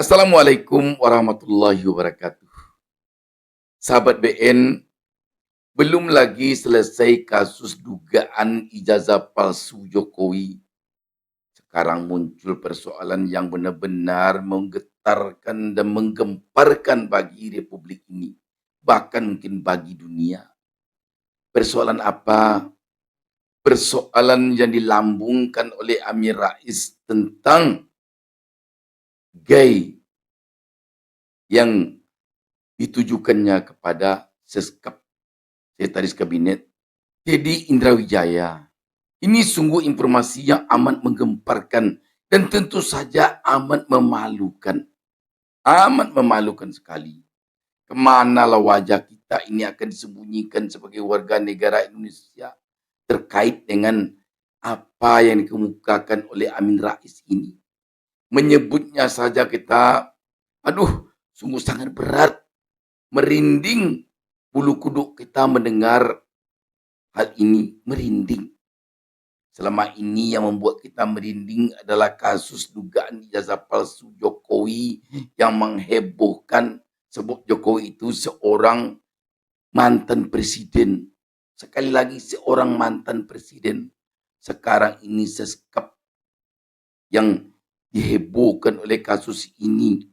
Assalamualaikum warahmatullahi wabarakatuh. Sahabat BN, belum lagi selesai kasus dugaan ijazah palsu Jokowi. Sekarang muncul persoalan yang benar-benar menggetarkan dan menggemparkan bagi Republik ini, bahkan mungkin bagi dunia. Persoalan apa? Persoalan yang dilambungkan oleh Amin Rais tentang gay yang ditujukannya kepada Seskap, Sekretaris Kabinet Teddy Indrawijaya. Ini sungguh informasi yang amat menggemparkan dan tentu saja amat memalukan. Amat memalukan sekali. Kemanalah wajah kita ini akan disembunyikan sebagai warga negara Indonesia terkait dengan apa yang dikemukakan oleh Amin Rais ini. Menyebutnya saja kita, sungguh sangat berat. Merinding bulu kuduk kita mendengar hal ini, merinding. Selama ini yang membuat kita merinding adalah kasus dugaan ijazah palsu Jokowi yang menghebohkan, sebab Jokowi itu seorang mantan presiden. Sekali lagi seorang mantan presiden. Sekarang ini Seskap yang dihebohkan oleh kasus ini.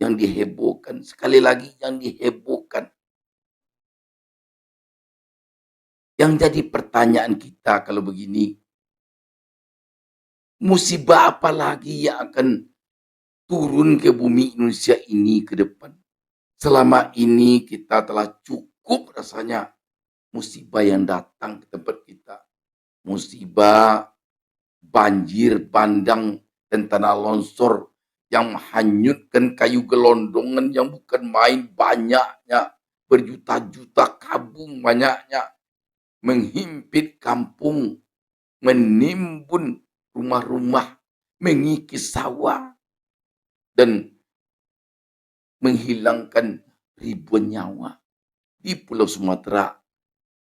Yang dihebohkan, sekali lagi yang dihebohkan. Yang jadi pertanyaan kita kalau begini, musibah apa lagi yang akan turun ke bumi Indonesia ini ke depan? Selama ini kita telah cukup rasanya musibah yang datang ke tempat kita. Musibah, banjir, bandang, dan tanah longsor yang menghanyutkan kayu gelondongan yang bukan main banyaknya. Berjuta-juta kabung banyaknya. Menghimpit kampung, menimbun rumah-rumah, mengikis sawah, dan menghilangkan ribuan nyawa di Pulau Sumatera,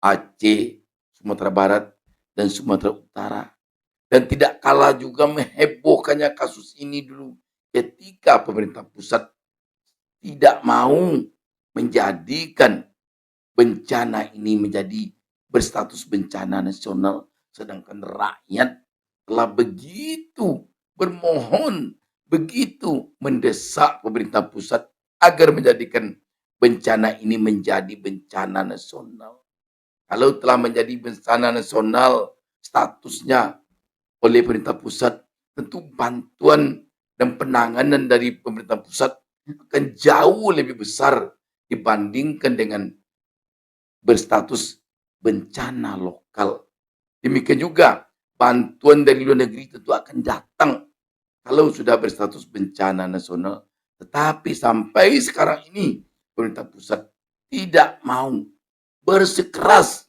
Aceh, Sumatera Barat, dan Sumatera Utara. Dan tidak kalah juga menghebohkannya kasus ini dulu ketika pemerintah pusat tidak mau menjadikan bencana ini menjadi berstatus bencana nasional, sedangkan rakyat telah begitu bermohon, begitu mendesak pemerintah pusat agar menjadikan bencana ini menjadi bencana nasional. Kalau telah menjadi bencana nasional statusnya oleh pemerintah pusat, tentu bantuan dan penanganan dari pemerintah pusat akan jauh lebih besar dibandingkan dengan berstatus bencana lokal. Demikian juga bantuan dari luar negeri tentu akan datang kalau sudah berstatus bencana nasional. Tetapi sampai sekarang ini pemerintah pusat tidak mau bersikeras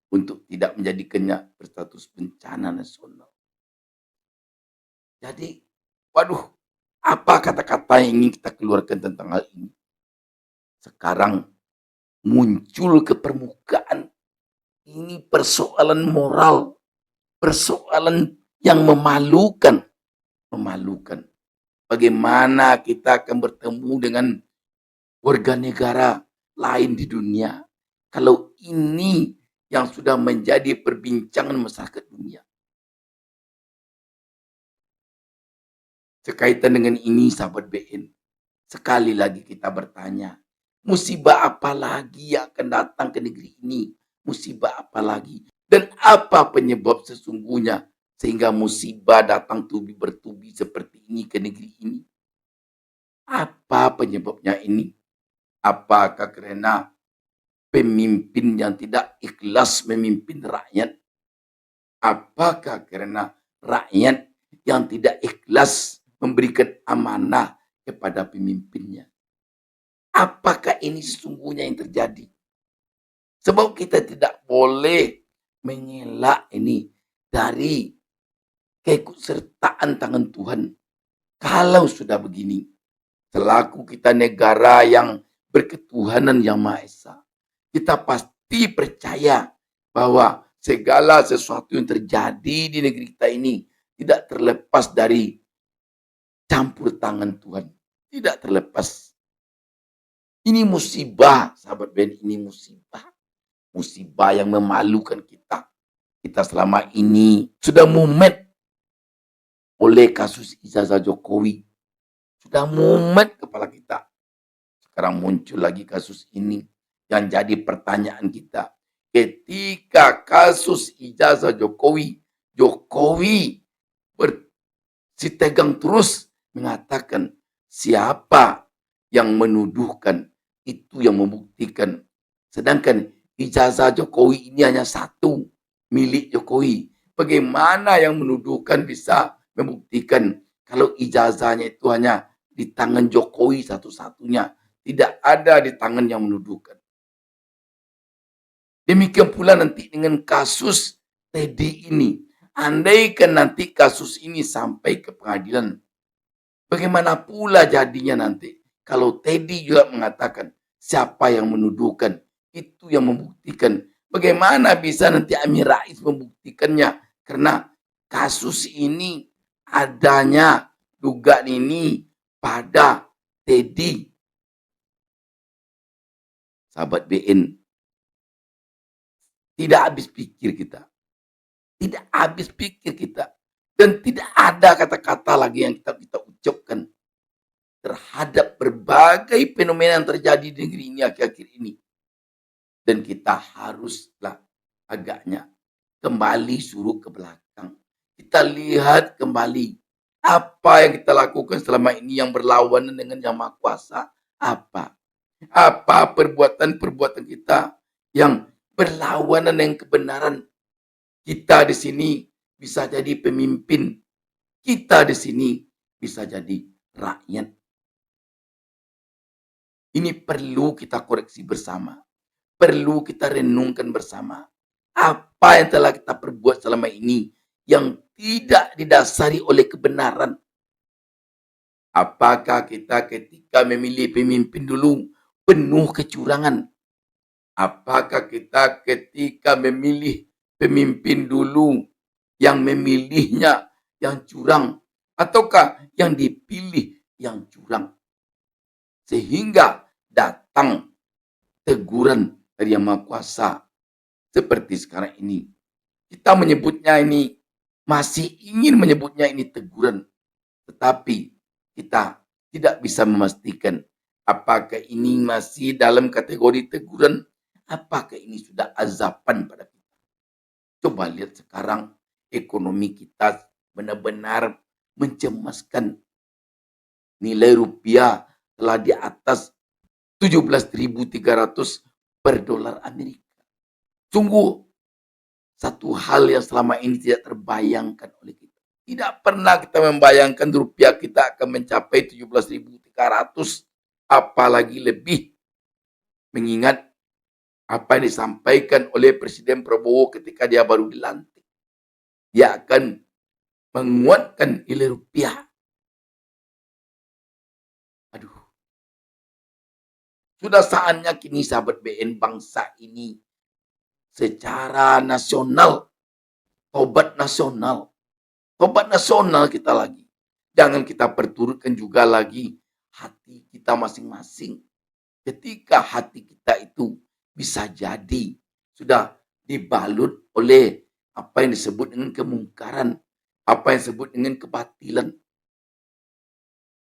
untuk tidak menjadikannya berstatus bencana nasional. Jadi, apa kata-kata yang ingin kita keluarkan tentang hal ini? Sekarang muncul ke permukaan. Ini persoalan moral, persoalan yang memalukan. Memalukan. Bagaimana kita akan bertemu dengan warga negara lain di dunia kalau ini yang sudah menjadi perbincangan masyarakat dunia. Sekaitan dengan ini, sahabat BN, sekali lagi kita bertanya, musibah apa lagi yang akan datang ke negeri ini? Musibah apa lagi? Dan apa penyebab sesungguhnya sehingga musibah datang bertubi seperti ini ke negeri ini? Apa penyebabnya ini? Apakah karena pemimpin yang tidak ikhlas memimpin rakyat? Apakah karena rakyat yang tidak ikhlas memberikan amanah kepada pemimpinnya? Apakah ini sesungguhnya yang terjadi? Sebab kita tidak boleh mengelak ini dari keikutsertaan tangan Tuhan. Kalau sudah begini, selaku kita negara yang berketuhanan yang Maha Esa, kita pasti percaya bahwa segala sesuatu yang terjadi di negeri kita ini tidak terlepas dari campur tangan Tuhan. Tidak terlepas. Ini musibah, sahabat Ben, ini musibah. Musibah yang memalukan kita. Kita selama ini sudah mumet oleh kasus ijazah Jokowi. Sudah mumet kepala kita. Sekarang muncul lagi kasus ini yang jadi pertanyaan kita. Ketika kasus ijazah Jokowi bersitegang terus mengatakan siapa yang menuduhkan, itu yang membuktikan. Sedangkan ijazah Jokowi ini hanya satu, milik Jokowi. Bagaimana yang menuduhkan bisa membuktikan kalau ijazahnya itu hanya di tangan Jokowi satu-satunya, tidak ada di tangan yang menuduhkan. Demikian pula nanti dengan kasus Teddy ini. Andaikan nanti kasus ini sampai ke pengadilan, bagaimana pula jadinya nanti kalau Teddy juga mengatakan siapa yang menuduhkan, itu yang membuktikan. Bagaimana bisa nanti Amin Rais membuktikannya? Karena kasus ini adanya dugaan ini pada Teddy. Sahabat BN, tidak habis pikir kita. Tidak habis pikir kita. Dan tidak ada kata-kata lagi yang kita ucapkan terhadap berbagai fenomena yang terjadi di negeri ini akhir-akhir ini. Dan kita haruslah agaknya kembali suruh ke belakang. Kita lihat kembali apa yang kita lakukan selama ini yang berlawanan dengan Yang Maha Kuasa. Apa perbuatan-perbuatan kita yang berlawanan dengan kebenaran. Kita di sini bisa jadi pemimpin. Kita di sini bisa jadi rakyat. Ini perlu kita koreksi bersama. Perlu kita renungkan bersama. Apa yang telah kita perbuat selama ini yang tidak didasari oleh kebenaran. Apakah kita ketika memilih pemimpin dulu penuh kecurangan? Apakah kita ketika memilih pemimpin dulu yang memilihnya yang curang? Ataukah yang dipilih yang curang? Sehingga datang teguran dari Yang Maha Kuasa seperti sekarang ini. Kita menyebutnya ini, masih ingin menyebutnya ini teguran. Tetapi kita tidak bisa memastikan apakah ini masih dalam kategori teguran, apakah ini sudah azaban pada kita. Coba lihat sekarang ekonomi kita benar-benar mencemaskan. Nilai rupiah telah di atas 17.300 per dolar Amerika. Sungguh satu hal yang selama ini tidak terbayangkan oleh kita. Tidak pernah kita membayangkan rupiah kita akan mencapai 17.300, apalagi lebih. Mengingat apa yang disampaikan oleh Presiden Prabowo ketika dia baru dilantik. Dia akan menguatkan nilai rupiah. Aduh. Sudah saatnya kini sahabat BN, bangsa ini secara nasional, tobat nasional kita lagi. Jangan kita perturutkan juga lagi hati kita masing-masing. Ketika hati kita itu bisa jadi sudah dibalut oleh apa yang disebut dengan kemungkaran, apa yang disebut dengan kebatilan.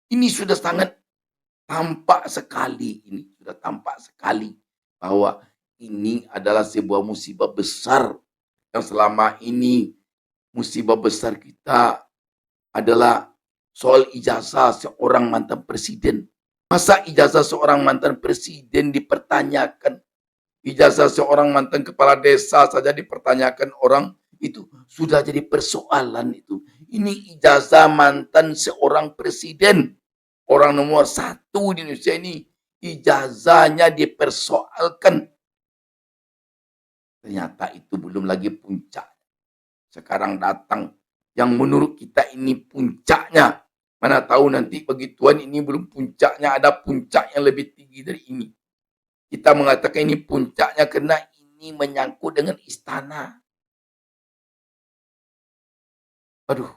Ini sudah sangat tampak sekali, bahwa ini adalah sebuah musibah besar yang selama ini musibah besar kita adalah soal ijazah seorang mantan presiden. Masa ijazah seorang mantan presiden dipertanyakan? Ijazah seorang mantan kepala desa saja dipertanyakan orang, itu sudah jadi persoalan itu. Ini ijazah mantan seorang presiden. Orang nomor 1 di Indonesia ini ijazahnya dipersoalkan. Ternyata itu belum lagi puncak. Sekarang datang yang menurut kita ini puncaknya. Mana tahu nanti bagi Tuhan ini belum puncaknya, ada puncak yang lebih tinggi dari ini. Kita mengatakan ini puncaknya karena ini menyangkut dengan istana. Aduh.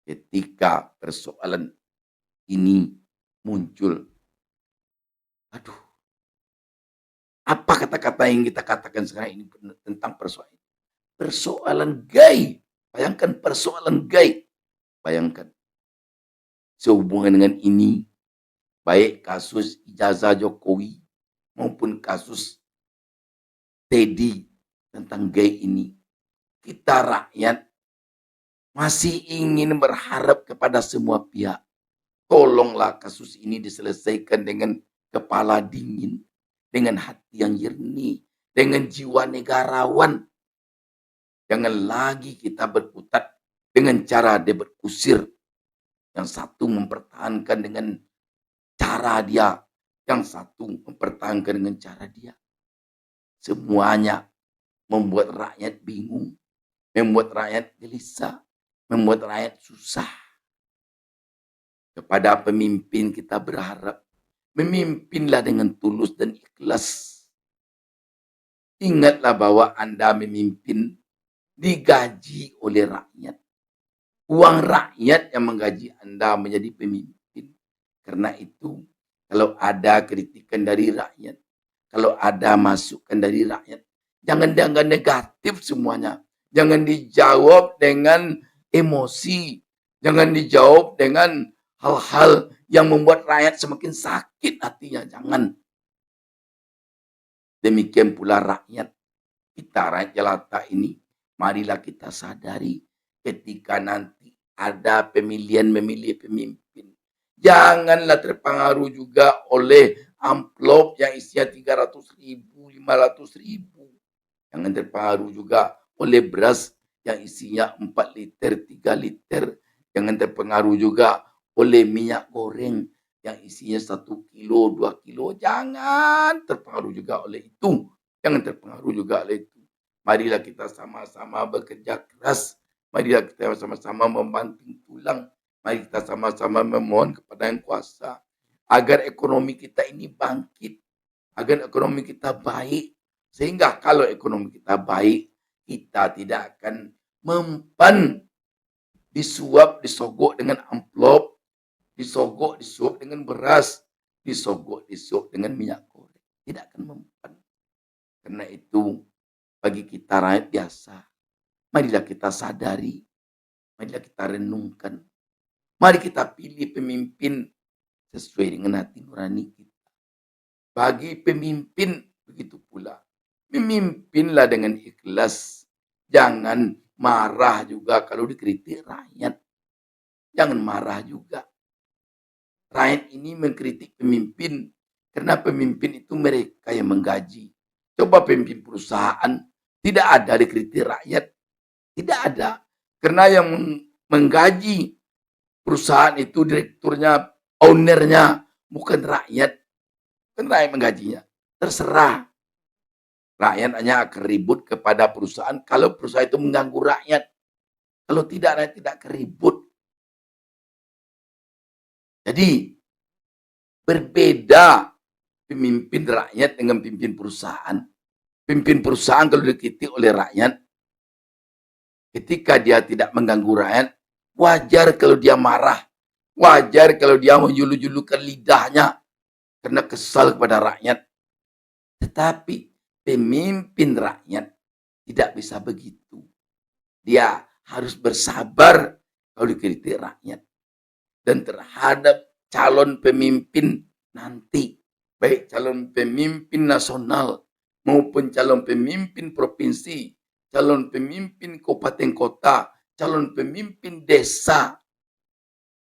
ketika persoalan ini muncul. Aduh, apa kata-kata yang kita katakan sekarang ini tentang persoalan ini? Persoalan gaib. Bayangkan persoalan gaib. Bayangkan sehubungan dengan ini, baik kasus ijazah Jokowi maupun kasus Teddy tentang gay ini, kita rakyat masih ingin berharap kepada semua pihak. Tolonglah kasus ini diselesaikan dengan kepala dingin, dengan hati yang jernih, dengan jiwa negarawan. Jangan lagi kita berkutat dengan cara dia berkusir. Yang satu mempertahankan dengan cara dia, yang satu mempertahankan dengan cara dia. Semuanya membuat rakyat bingung, membuat rakyat gelisah, membuat rakyat susah. Kepada pemimpin kita berharap, memimpinlah dengan tulus dan ikhlas. Ingatlah bahwa Anda memimpin digaji oleh rakyat. Uang rakyat yang menggaji Anda menjadi pemimpin. Karena itu, kalau ada kritikan dari rakyat, kalau ada masukan dari rakyat, jangan negatif semuanya. Jangan dijawab dengan emosi. Jangan dijawab dengan hal-hal yang membuat rakyat semakin sakit hatinya. Jangan. Demikian pula rakyat. Kita rakyat jelata ini, marilah kita sadari ketika nanti ada memilih pemimpin. Janganlah terpengaruh juga oleh amplop yang isinya 300.000, 500.000. Jangan terpengaruh juga oleh beras yang isinya 4 liter, 3 liter. Jangan terpengaruh juga oleh minyak goreng yang isinya 1 kilo, 2 kilo. Jangan terpengaruh juga oleh itu. Jangan terpengaruh juga oleh itu. Marilah kita sama-sama bekerja keras. Marilah kita sama-sama membanting tulang. Mari kita sama-sama memohon kepada Yang Kuasa agar ekonomi kita ini bangkit, agar ekonomi kita baik. Sehingga kalau ekonomi kita baik, kita tidak akan mempan disuap, disogok dengan amplop, disogok, disuap dengan beras, disogok, disuap dengan minyak goreng. Tidak akan mempan. Karena itu, bagi kita rakyat biasa, marilah kita sadari, marilah kita renungkan, mari kita pilih pemimpin sesuai dengan hati nurani kita. Bagi pemimpin begitu pula, memimpinlah dengan ikhlas. Jangan marah juga kalau dikritik rakyat. Jangan marah juga. Rakyat ini mengkritik pemimpin karena pemimpin itu mereka yang menggaji. Coba pemimpin perusahaan, tidak ada dikritik rakyat. Tidak ada. Karena yang menggaji perusahaan itu direkturnya, ownernya, bukan rakyat. Bukan rakyat menggajinya. Terserah. Rakyat hanya akan ribut kepada perusahaan kalau perusahaan itu mengganggu rakyat. Kalau tidak, rakyat tidak akan ribut. Jadi, berbeda pemimpin rakyat dengan pemimpin perusahaan. Pemimpin perusahaan kalau dikritik oleh rakyat, ketika dia tidak mengganggu rakyat, wajar kalau dia marah. Wajar kalau dia menjulu-julukan lidahnya karena kesal kepada rakyat. Tetapi pemimpin rakyat tidak bisa begitu. Dia harus bersabar kalau dikritik rakyat. Dan terhadap calon pemimpin nanti, baik calon pemimpin nasional maupun calon pemimpin provinsi, calon pemimpin kabupaten kota, calon pemimpin desa,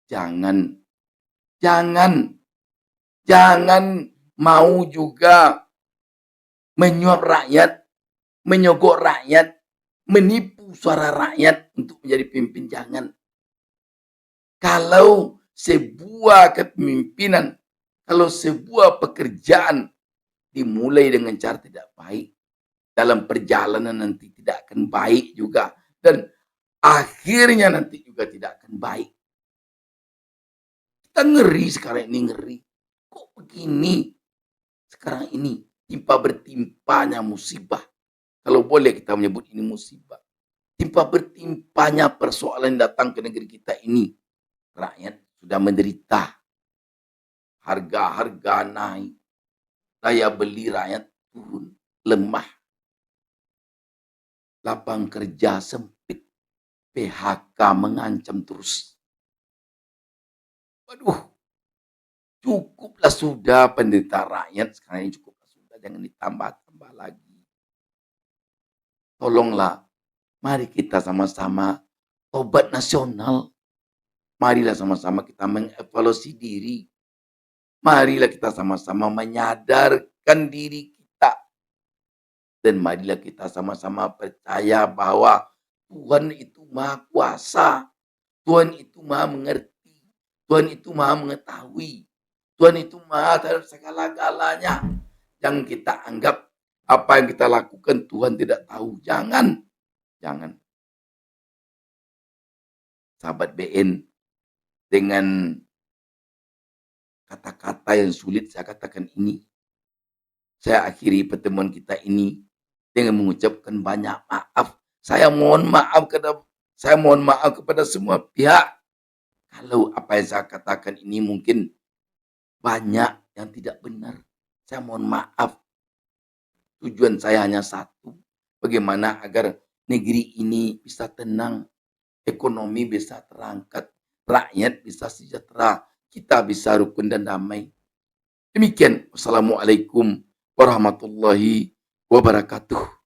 jangan mau juga menyuap rakyat, menyogok rakyat, menipu suara rakyat untuk menjadi pemimpin. Jangan. Kalau sebuah kepemimpinan, kalau sebuah pekerjaan dimulai dengan cara tidak baik, dalam perjalanan nanti tidak akan baik juga. Dan akhirnya nanti juga tidak akan baik. Kita ngeri sekarang ini, ngeri. Kok begini? Sekarang ini bertimpanya musibah. Kalau boleh kita menyebut ini musibah. bertimpa-bertimpanya persoalan yang datang ke negeri kita ini. Rakyat sudah menderita, harga-harga naik, daya beli rakyat turun, lemah, lapang kerja sempit, PHK mengancam terus. Waduh, cukuplah sudah penderitaan rakyat sekarang ini, cukuplah sudah, jangan ditambah-tambah lagi. Tolonglah, mari kita sama-sama tobat nasional. Marilah sama-sama kita mengevaluasi diri. Marilah kita sama-sama menyadarkan diri kita. Dan marilah kita sama-sama percaya bahwa Tuhan itu Maha Kuasa. Tuhan itu Maha mengerti. Tuhan itu Maha mengetahui. Tuhan itu Maha terhadap segala-galanya. Jangan kita anggap apa yang kita lakukan Tuhan tidak tahu. Jangan. Sahabat BN, dengan kata-kata yang sulit saya katakan ini, saya akhiri pertemuan kita ini dengan mengucapkan banyak maaf. Saya mohon maaf kepada semua pihak. Kalau apa yang saya katakan ini mungkin banyak yang tidak benar, saya mohon maaf. Tujuan saya hanya satu, bagaimana agar negeri ini bisa tenang, ekonomi bisa terangkat, rakyat bisa sejahtera, kita bisa rukun dan damai. Demikian, wassalamualaikum warahmatullahi wabarakatuh.